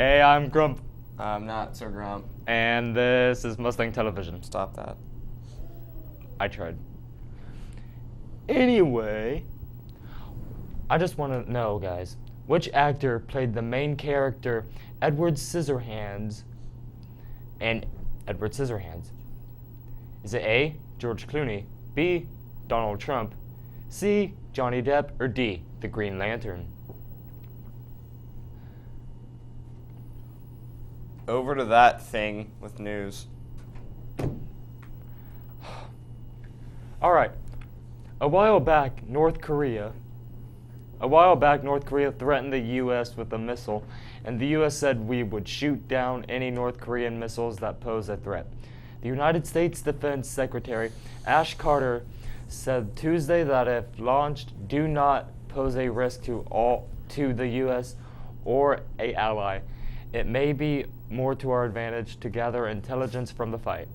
Hey, I'm Grump, I'm not Sir Grump. and this is Mustang Television. Stop that. I tried. Anyway, I just want to know, guys, which actor played the main character, Edward Scissorhands, in Edward Scissorhands? Is it A, George Clooney, B, Donald Trump, C, Johnny Depp, or D, the Green Lantern? Over to that thing with news. All right. A while back, North Korea threatened the U.S. with a missile, and the U.S. said we would shoot down any North Korean missiles that pose a threat. The United States Defense Secretary Ash Carter said Tuesday that if launched, do not pose a risk to the U.S. or an ally. It may be more to our advantage to gather intelligence from the fight.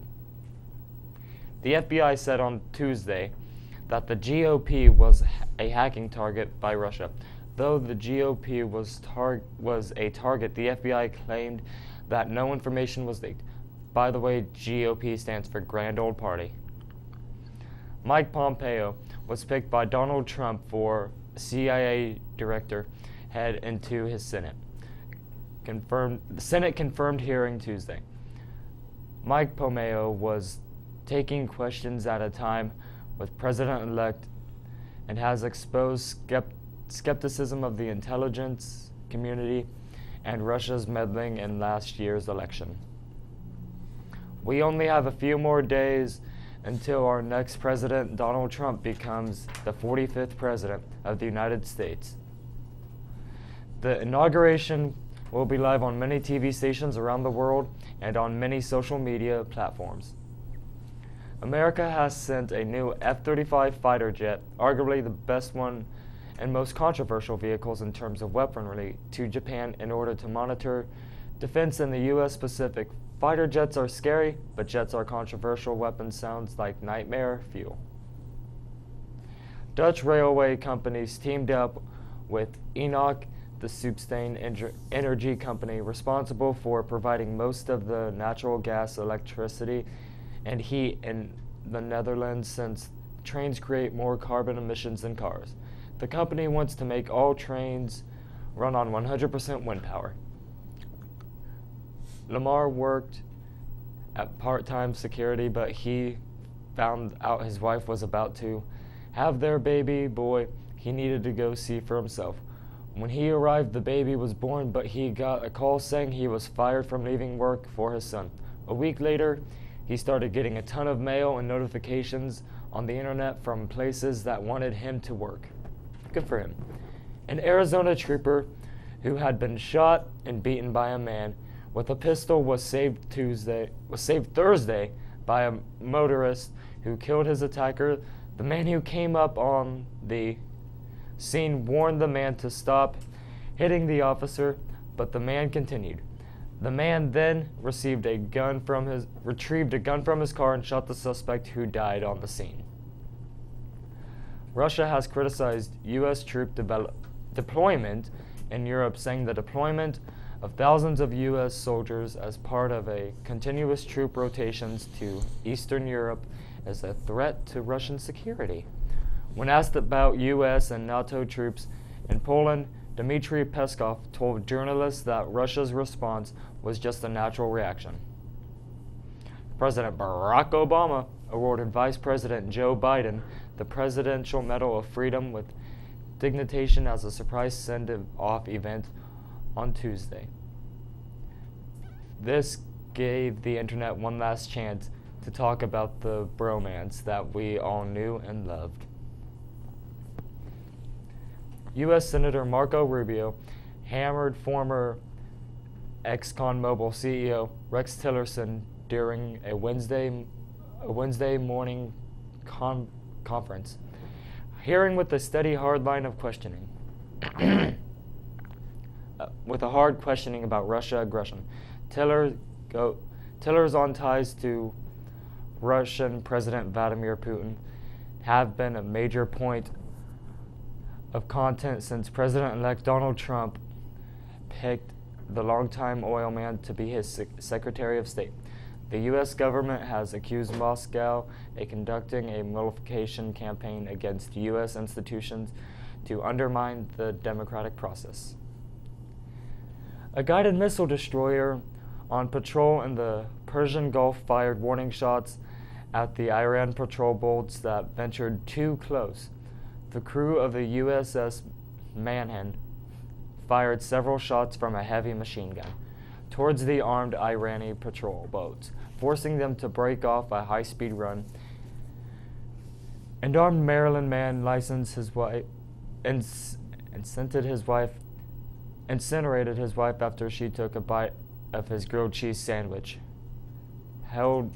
The FBI said on Tuesday that the GOP was a hacking target by Russia. Though the GOP was a target, the FBI claimed that no information was leaked. By the way, GOP stands for Grand Old Party. Mike Pompeo was picked by Donald Trump for CIA director head into his Senate. The Senate confirmed hearing Tuesday. Mike Pompeo was taking questions at a time with President-elect and has exposed skepticism of the intelligence community and Russia's meddling in last year's election. We only have a few more days until our next president, Donald Trump, becomes the 45th president of the United States. The inauguration will be live on many TV stations around the world and on many social media platforms. America has sent a new F-35 fighter jet, arguably the best one and most controversial vehicles in terms of weaponry, to Japan in order to monitor defense in the U.S. Pacific. Fighter jets are scary, but jets are controversial. Weapons sounds like nightmare fuel. Dutch railway companies teamed up with Enoch, the Substain energy company responsible for providing most of the natural gas, electricity, and heat in the Netherlands, since trains create more carbon emissions than cars. The company wants to make all trains run on 100% wind power. Lamar worked at part-time security, but he found out his wife was about to have their baby boy he needed to go see for himself. When he arrived, the baby was born, but he got a call saying he was fired from leaving work for his son. A week later, he started getting a ton of mail and notifications on the internet from places that wanted him to work. Good for him. An Arizona trooper who had been shot and beaten by a man with a pistol was saved Thursday by a motorist who killed his attacker. The man who came up on the scene warned the man to stop hitting the officer, but the man continued. The man then retrieved a gun from his car and shot the suspect, who died on the scene. Russia has criticized U.S. troop deployment in Europe, saying the deployment of thousands of U.S. soldiers as part of a continuous troop rotations to Eastern Europe is a threat to Russian security. When asked about U.S. and NATO troops in Poland, Dmitry Peskov told journalists that Russia's response was just a natural reaction. President Barack Obama awarded Vice President Joe Biden the Presidential Medal of Freedom with dignitation as a surprise send-off event on Tuesday. This gave the internet one last chance to talk about the bromance that we all knew and loved. U.S. Senator Marco Rubio hammered former ExxonMobil CEO Rex Tillerson during a Wednesday morning conference hearing with a steady hard line of questioning. With a hard questioning about Russia aggression. Tiller's on ties to Russian President Vladimir Putin have been a major point of content since President-elect Donald Trump picked the longtime oil man to be his Secretary of State. The U.S. government has accused Moscow of conducting a nullification campaign against U.S. institutions to undermine the democratic process. A guided missile destroyer on patrol in the Persian Gulf fired warning shots at the Iran patrol boats that ventured too close. The crew of the USS Manhan fired several shots from a heavy machine gun towards the armed Irani patrol boats, forcing them to break off a high-speed run. An armed Maryland man licensed his wife, incinerated his wife after she took a bite of his grilled cheese sandwich. Held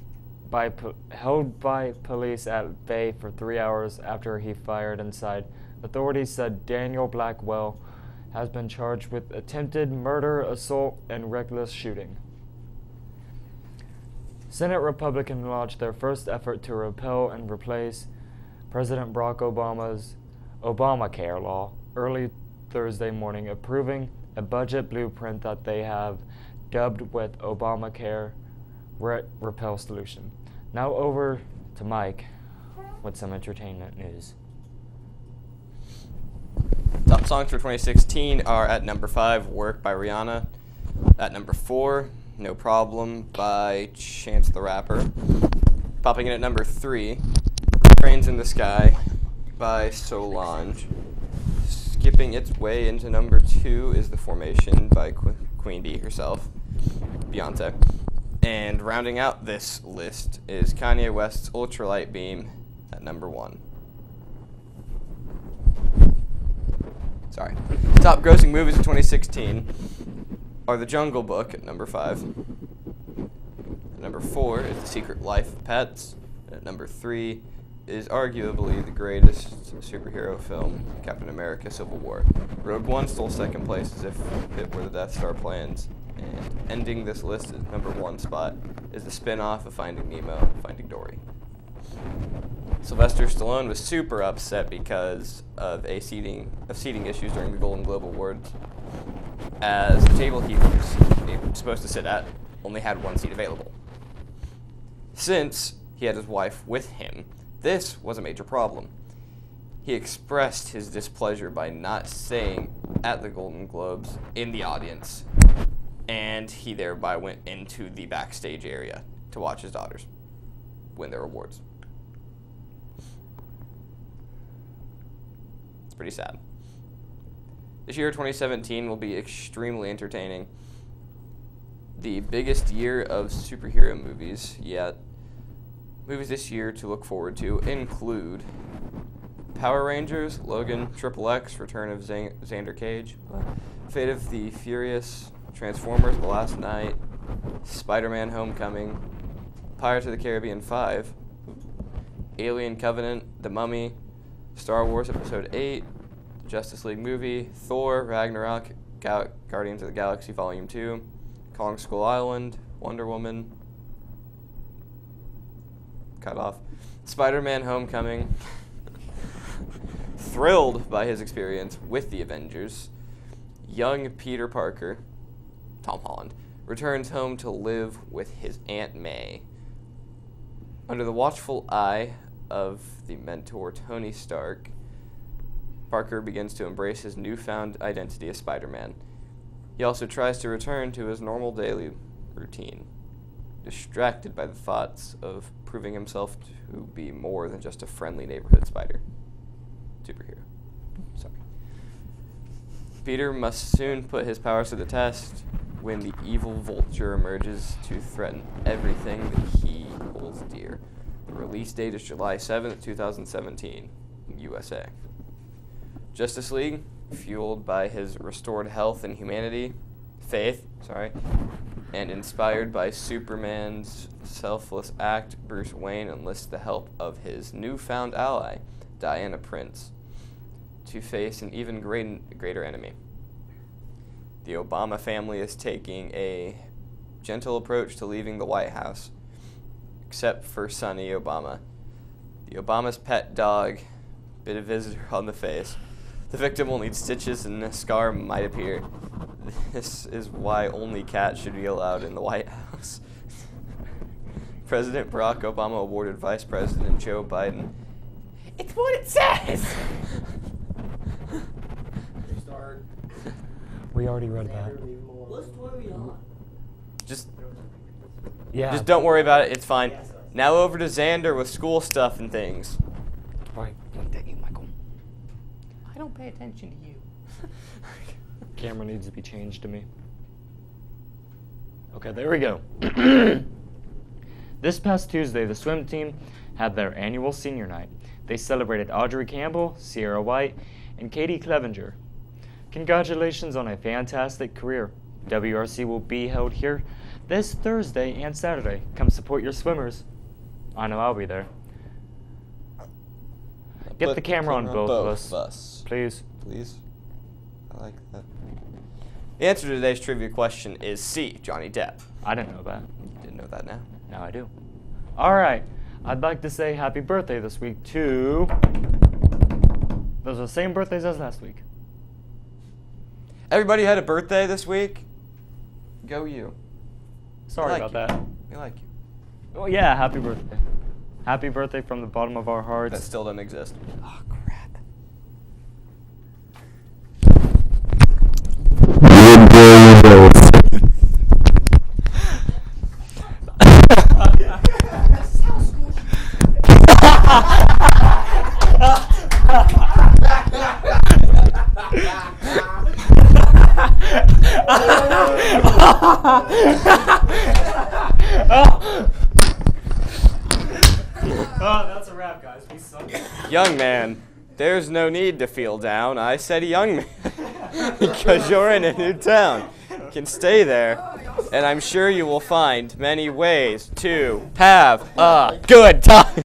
by police at bay for 3 hours after he fired inside. Authorities said Daniel Blackwell has been charged with attempted murder, assault, and reckless shooting. Senate Republicans launched their first effort to repeal and replace President Barack Obama's Obamacare law early Thursday morning, approving a budget blueprint that they have dubbed with Obamacare repeal solution. Now over to Mike with some entertainment news. Top songs for 2016 are at number 5, Work by Rihanna. At number 4, No Problem by Chance the Rapper. Popping in at number 3, Trains in the Sky by Solange. Skipping its way into number 2 is The Formation by Queen Bee herself, Beyonce. And rounding out this list is Kanye West's Ultralight Beam at number 1. Top grossing movies of 2016 are The Jungle Book at number 5. At number 4 is The Secret Life of Pets. And at number 3 is arguably the greatest superhero film, Captain America: Civil War. Rogue One stole second place as if it were the Death Star plans. And ending this list at number 1 spot is the spin-off of Finding Nemo, Finding Dory. Sylvester Stallone was super upset because of seating issues during the Golden Globe Awards, as the table he was supposed to sit at only had one seat available. Since he had his wife with him, this was a major problem. He expressed his displeasure by not staying at the Golden Globes in the audience, and he thereby went into the backstage area to watch his daughters win their awards. It's pretty sad. This year, 2017, will be extremely entertaining. The biggest year of superhero movies yet. Movies this year to look forward to include Power Rangers, Logan, Triple X, Return of Xander Cage, Fate of the Furious, Transformers: The Last Night, Spider-Man: Homecoming, Pirates of the Caribbean 5, Alien Covenant, The Mummy, Star Wars Episode 8, the Justice League movie, Thor: Ragnarok, Guardians of the Galaxy Volume 2, Kong Skull Island, Wonder Woman, cut off, Spider-Man: Homecoming. Thrilled by his experience with the Avengers, young Peter Parker, Tom Holland, returns home to live with his Aunt May. Under the watchful eye of the mentor Tony Stark, Parker begins to embrace his newfound identity as Spider-Man. He also tries to return to his normal daily routine, distracted by the thoughts of proving himself to be more than just a friendly neighborhood superhero. Sorry. Peter must soon put his powers to the test when the evil Vulture emerges to threaten everything that he holds dear. The release date is July 7th, 2017, in USA. Justice League, fueled by his restored health and faith, and inspired by Superman's selfless act, Bruce Wayne enlists the help of his newfound ally, Diana Prince, to face an even greater enemy. The Obama family is taking a gentle approach to leaving the White House, except for Sonny Obama. The Obama's pet dog bit a visitor on the face, The victim will need stitches and a scar might appear. This is why only cats should be allowed in the White House. President Barack Obama awarded Vice President Joe Biden. It's what it says! We already read that. What story are we on? Just Yeah. don't worry about it, it's fine. Now over to Xander with school stuff and things. Right. Look at you, Michael. I don't pay attention to you. Camera needs to be changed to me. Okay, there we go. This past Tuesday, the swim team had their annual senior night. They celebrated Audrey Campbell, Sierra White, and Katie Clevenger. Congratulations on a fantastic career. WRC will be held here this Thursday and Saturday. Come support your swimmers. I know I'll be there. Get the camera on both of us. Please. Please. I like that. The answer to today's trivia question is C, Johnny Depp. I didn't know that. You didn't know that now? Now I do. All right. I'd like to say happy birthday this week to... Those are the same birthdays as last week. Everybody had a birthday this week? Go you. Sorry like about you. that. We like you. Oh yeah, happy birthday. Happy birthday from the bottom of our hearts. That still doesn't exist. Oh, crap. That's a wrap, guys. We suck. Young man, there's no need to feel down. I said young man. Because you're in a new town. You can stay there, and I'm sure you will find many ways to have a good time.